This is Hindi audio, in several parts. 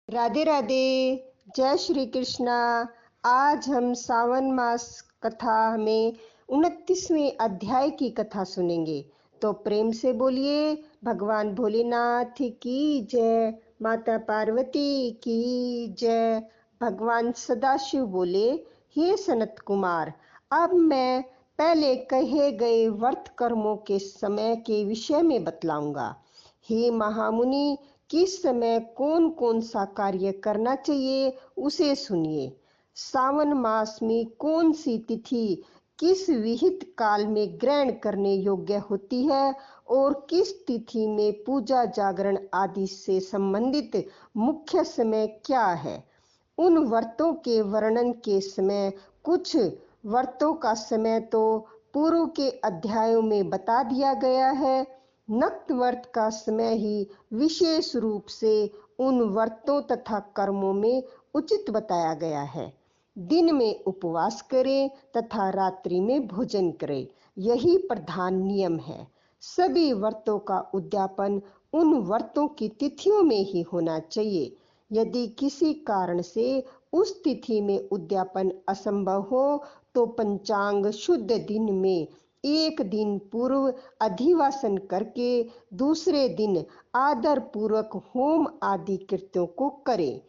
राधे राधे। जय श्री कृष्णा। आज हम सावन मास कथा में 29वें अध्याय की कथा सुनेंगे। तो प्रेम से बोलिए भगवान भोलेनाथ की जय, माता पार्वती की जय। भगवान सदाशिव बोले, हे सनत कुमार, अब मैं पहले कहे गए व्रत कर्मों के समय के विषय में बतलाऊंगा। हे महामुनि, किस समय कौन कौन सा कार्य करना चाहिए उसे सुनिए। सावन मास में कौन सी तिथि किस विहित काल में ग्रहण करने योग्य होती है और किस तिथि में पूजा जागरण आदि से संबंधित मुख्य समय क्या है। उन व्रतों के वर्णन के समय कुछ व्रतों का समय तो पूर्व के अध्यायों में बता दिया गया है। नक्त व्रत का समय ही विशेष रूप से उन व्रतों तथा कर्मों में उचित बताया गया है। दिन में उपवास करें तथा रात्रि में भोजन करें, यही प्रधान नियम है। सभी व्रतों का उद्यापन उन व्रतों की तिथियों में ही होना चाहिए। यदि किसी कारण से उस तिथि में उद्यापन असंभव हो तो पंचांग शुद्ध दिन में एक दिन पूर्व अधिवासन करके दूसरे दिन आदर पूर्वक होम आदि कृत्यों को करें।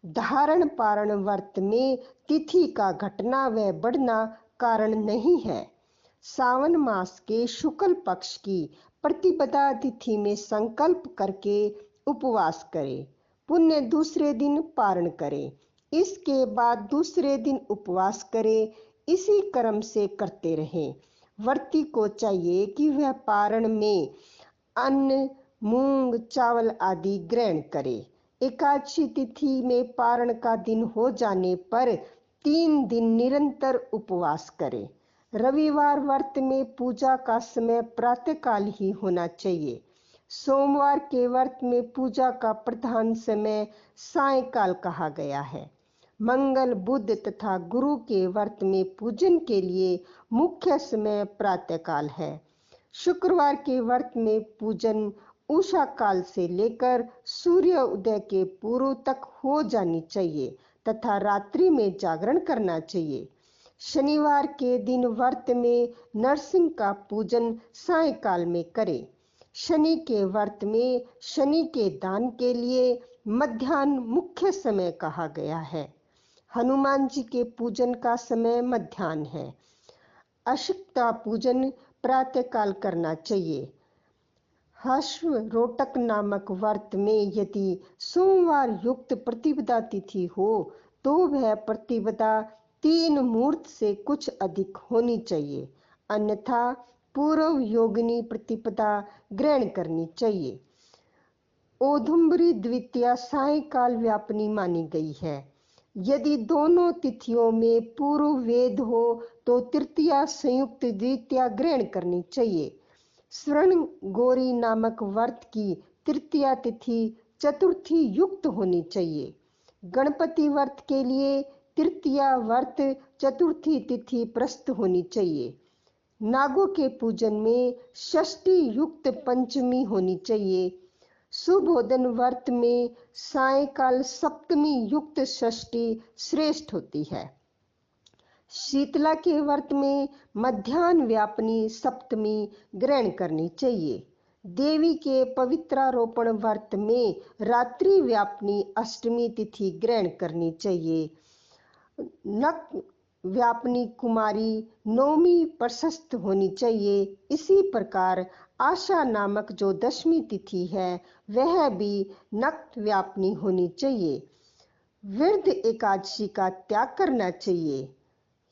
धारण पारण व्रत में तिथि का घटना व बढ़ना कारण नहीं है। सावन मास के शुक्ल पक्ष की प्रतिपदा तिथि में संकल्प करके उपवास करें, पुण्य दूसरे दिन पारण करें, इसके बाद दूसरे दिन उपवास करें। इसी क्रम से करते रहें। व्रती को चाहिए कि वह पारण में अन्न, मूंग, चावल आदि ग्रहण करे। एकादशी तिथि में पारण का दिन हो जाने पर 3 दिन निरंतर उपवास करे। रविवार व्रत में पूजा का समय प्रातःकाल ही होना चाहिए। सोमवार के व्रत में पूजा का प्रधान समय सायंकाल कहा गया है। मंगल, बुध तथा गुरु के व्रत में पूजन के लिए मुख्य समय प्रातःकाल है। शुक्रवार के व्रत में पूजन उषा काल से लेकर सूर्य उदय के पूर्व तक हो जानी चाहिए तथा रात्रि में जागरण करना चाहिए। शनिवार के दिन व्रत में नरसिंह का पूजन सायंकाल में करें। शनि के व्रत में शनि के दान के लिए मध्याह्न मुख्य समय कहा गया है। हनुमान जी के पूजन का समय मध्याह्न है। अशक्ता पूजन प्रातःकाल करना चाहिए। हर्ष रोटक नामक व्रत में यदि सोमवार युक्त प्रतिपदा तिथि हो तो वह प्रतिपदा 3 मुहूर्त से कुछ अधिक होनी चाहिए, अन्यथा पूर्व योगिनी प्रतिपदा ग्रहण करनी चाहिए। औदुंबरी द्वितीया सायंकाल व्यापनी मानी गई है। यदि दोनों तिथियों में पूर्व वेद हो तो तृतीया संयुक्त द्वितीया ग्रहण करनी चाहिए। स्वर्ण गौरी नामक व्रत की तृतीया तिथि चतुर्थी युक्त होनी चाहिए। गणपति व्रत के लिए तृतीया व्रत चतुर्थी तिथि प्रस्त होनी चाहिए। नागों के पूजन में षष्ठी युक्त पंचमी होनी चाहिए। सुबोधन व्रत में सायंकाल सप्तमी युक्त षष्ठी श्रेष्ठ होती है। शीतला के व्रत में मध्याह्न व्यापनी सप्तमी ग्रहण करनी चाहिए। देवी के पवित्रारोपण व्रत में रात्रि व्यापनी अष्टमी तिथि ग्रहण करनी चाहिए। नक व्यापनी कुमारी नौमी प्रशस्त होनी चाहिए। इसी प्रकार आशा नामक जो 10वीं तिथि है वह भी नक्त व्यापनी होनी चाहिए। वृद्ध एकादशी का त्याग करना चाहिए।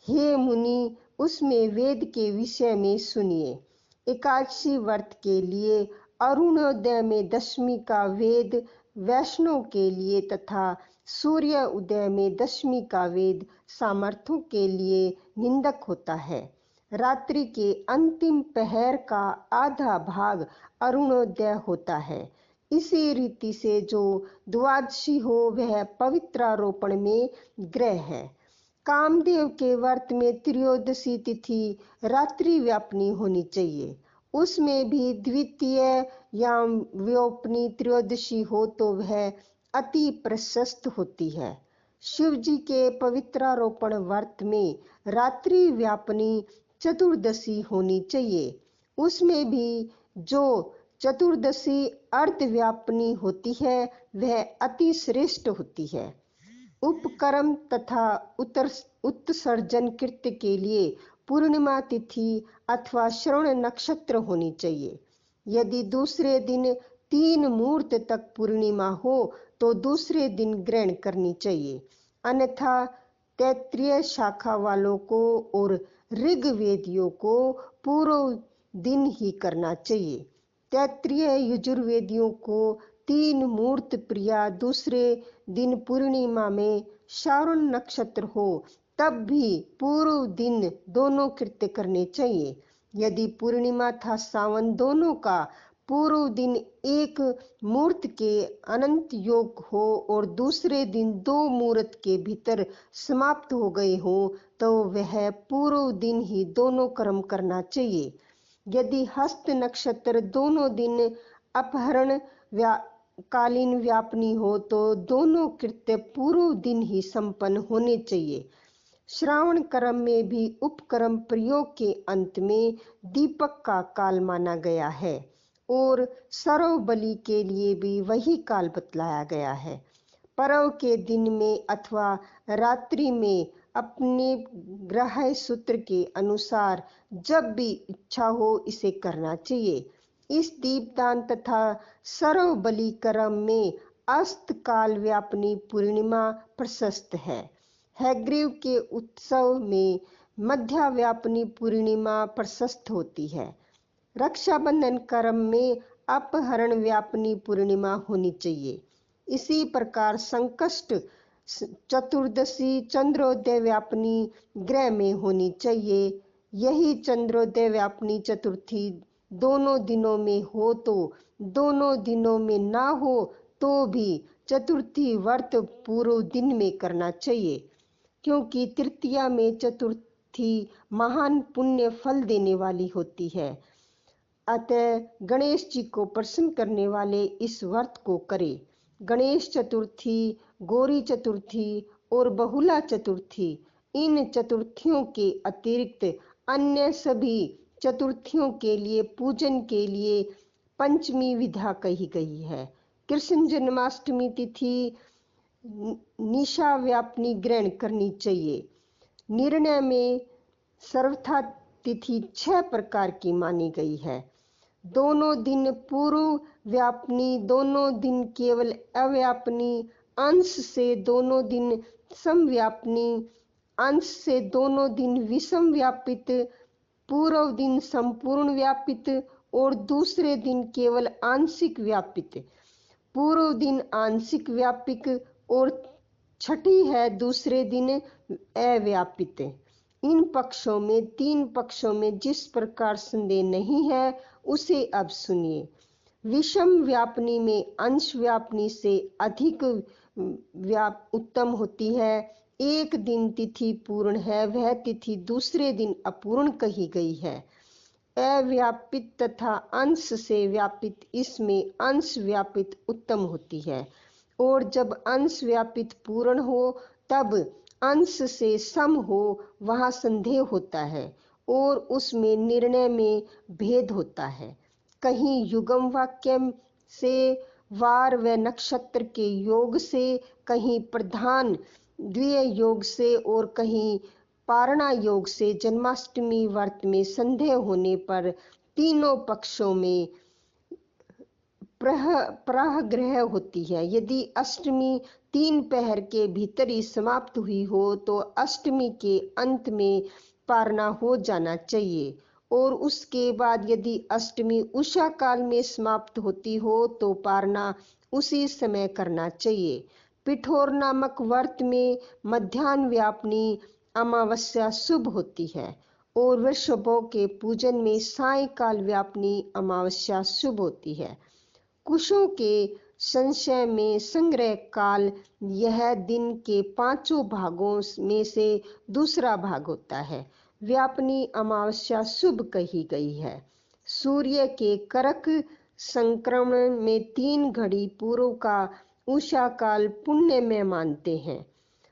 हे मुनि, उसमें वेद के विषय में सुनिए। एकादशी व्रत के लिए अरुणोदय में 10वीं का वेद वैष्णव के लिए तथा सूर्य उदय में 10वीं का वेद सामर्थ्यों के लिए निंदक होता है। रात्रि के अंतिम पहर का आधा भाग अरुणोदय होता है। इसी रीति से जो द्वादशी हो वह पवित्रारोपण में ग्रह है। कामदेव के व्रत में त्रयोदशी तिथि रात्रि व्यापनी होनी चाहिए। उसमें भी द्वितीय या व्योपनी त्रयोदशी हो तो वह अति प्रशस्त होती है। शिव जी के पवित्रारोपण व्रत में रात्रि व्यापनी चतुर्दशी होनी चाहिए। उसमें भी जो चतुर्दशी अर्धव्यापनी होती है वह अति श्रेष्ठ होती है। उपक्रम तथा उत्सर्जन कृत्य के लिए पूर्णिमा तिथि अथवा श्रवण नक्षत्र होनी चाहिए। यदि दूसरे दिन 3 मुहूर्त तक पूर्णिमा हो तो दूसरे दिन ग्रहण करनी चाहिए, अन्यथा तैत्तिरीय शाखा वालों को और ऋग्वेदियों को पूर्व दिन ही करना चाहिए। तैत्तिरीय यजुर्वेदियों को 3 मुहूर्त प्रिया दूसरे दिन पूर्णिमा में श्रवण नक्षत्र हो तब भी पूर्व दिन दोनों कृत्य करने चाहिए। यदि पूर्णिमा था सावन दोनों का पूर्व दिन एक मुहूर्त के अनंत योग हो और दूसरे दिन 2 मुहूर्त के भीतर समाप्त हो गए हो तो वह पूर्व दिन ही दोनों कर्म करना चाहिए। यदि हस्त नक्षत्र दोनों दिन अपहरण कालीन व्यापनी हो तो दोनों कृत्य पूर्व दिन ही संपन्न होने चाहिए। श्रावण कर्म में भी उपक्रम प्रयोग के अंत में दीपक का काल माना गया है और सरव बलि के लिए भी वही काल बतलाया गया है। पर्व के दिन में अथवा रात्रि में अपने ग्रह सूत्र के अनुसार जब भी इच्छा हो इसे करना चाहिए। इस दीपदान तथा सर्व बलि कर्म में अस्त काल व्यापनी पूर्णिमा प्रशस्त है। हैग्रीव के उत्सव में मध्या व्यापनी पूर्णिमा प्रशस्त होती है। रक्षाबंधन कर्म में अपहरण व्यापनी पूर्णिमा होनी चाहिए। इसी प्रकार संकष्ट चतुर्दशी चंद्रोदय व्यापनी ग्रह में होनी चाहिए। यही चंद्रोदय व्यापनी चतुर्थी दोनों दिनों में हो तो दोनों दिनों में ना हो तो भी चतुर्थी व्रत पूर्व दिन में करना चाहिए, क्योंकि तृतीया में चतुर्थी महान पुण्य फल देने वाली होती है। अतः गणेश जी को प्रसन्न करने वाले इस व्रत को करें। गणेश चतुर्थी, गौरी चतुर्थी और बहुला चतुर्थी, इन चतुर्थियों के अतिरिक्त अन्य सभी चतुर्थियों के लिए पूजन के लिए पंचमी विधा कही गई है। कृष्ण जन्माष्टमी तिथि निशा व्यापनी ग्रहण करनी चाहिए। निर्णय में सर्वथा तिथि 6 प्रकार की मानी गई है। दोनों दिन पूर्व व्यापनी, दोनों दिन केवल अव्यापनी, अंश से दोनों दिन समव्यापनी, अंश से दोनों दिन विषम व्यापित, पूर्व दिन संपूर्ण व्यापित और दूसरे दिन केवल आंशिक व्यापित, पूर्व दिन आंशिक व्यापिक और छठी है दूसरे दिन अव्यापित। इन पक्षों में 3 पक्षों में जिस प्रकार संदेह नहीं है उसे अब सुनिए। विषम व्यापनी में अंश व्यापनी से अधिक उत्तम होती है। एक दिन तिथि पूर्ण है, वह तिथि दूसरे दिन अपूर्ण कही गई है। अव्यापित तथा अंश से व्यापित, इसमें अंश व्यापित उत्तम होती है और जब अंश व्यापित पूर्ण हो तब अंश से सम हो वहाँ संदेह होता है और उसमें निर्णय में भेद होता है। कहीं युगम वाक्य से, वार व नक्षत्र के योग से, कहीं प्रधान द्विय योग से और कहीं पारणा योग से जन्माष्टमी व्रत में संदेह होने पर तीनों पक्षों में प्रहग्रह होती है। यदि अष्टमी 3 पहर के भीतर ही समाप्त हुई हो तो अष्टमी के अंत में पारणा हो जाना चाहिए और उसके बाद यदि अष्टमी उषा काल में समाप्त होती हो तो पारणा उसी समय करना चाहिए। पिठोर नामक व्रत में मध्याह्न व्यापनी अमावस्या शुभ होती है और वृषभों के पूजन में सायंकाल व्यापनी अमावस्या शुभ होती है। कुशों के संशय में संग्रह काल यह दिन के 5 भागों में से दूसरा भाग होता है। व्यापनी अमावस्या शुभ कही गई है। सूर्य के करक संक्रमण में 3 घड़ी पूर्व का उषा काल पुण्य में मानते हैं।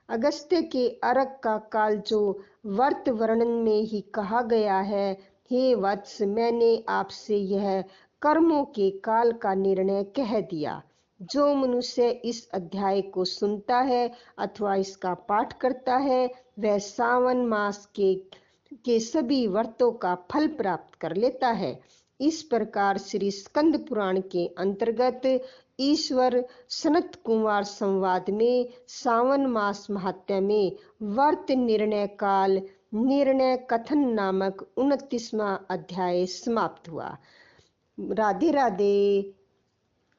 अगस्त्य के अर्क का काल जो वर्त वर्णन में ही कहा गया है, हे वत्स, मैंने आपसे यह कर्मों के काल का निर्णय कह दिया। जो मनुष्य इस अध्याय को सुनता है अथवा इसका पाठ करता है, वह सावन मास के सभी व्रतों का फल प्राप्त कर लेता है। इस प्रकार श्री स्कंद पुराण के अंतर्गत ईश्वर सनत कुमार संवाद में सावन मास महात्म्य में वर्त निर्णय काल निर्णय कथन नामक 29वां अध्याय समाप्त हुआ। राधे राधे।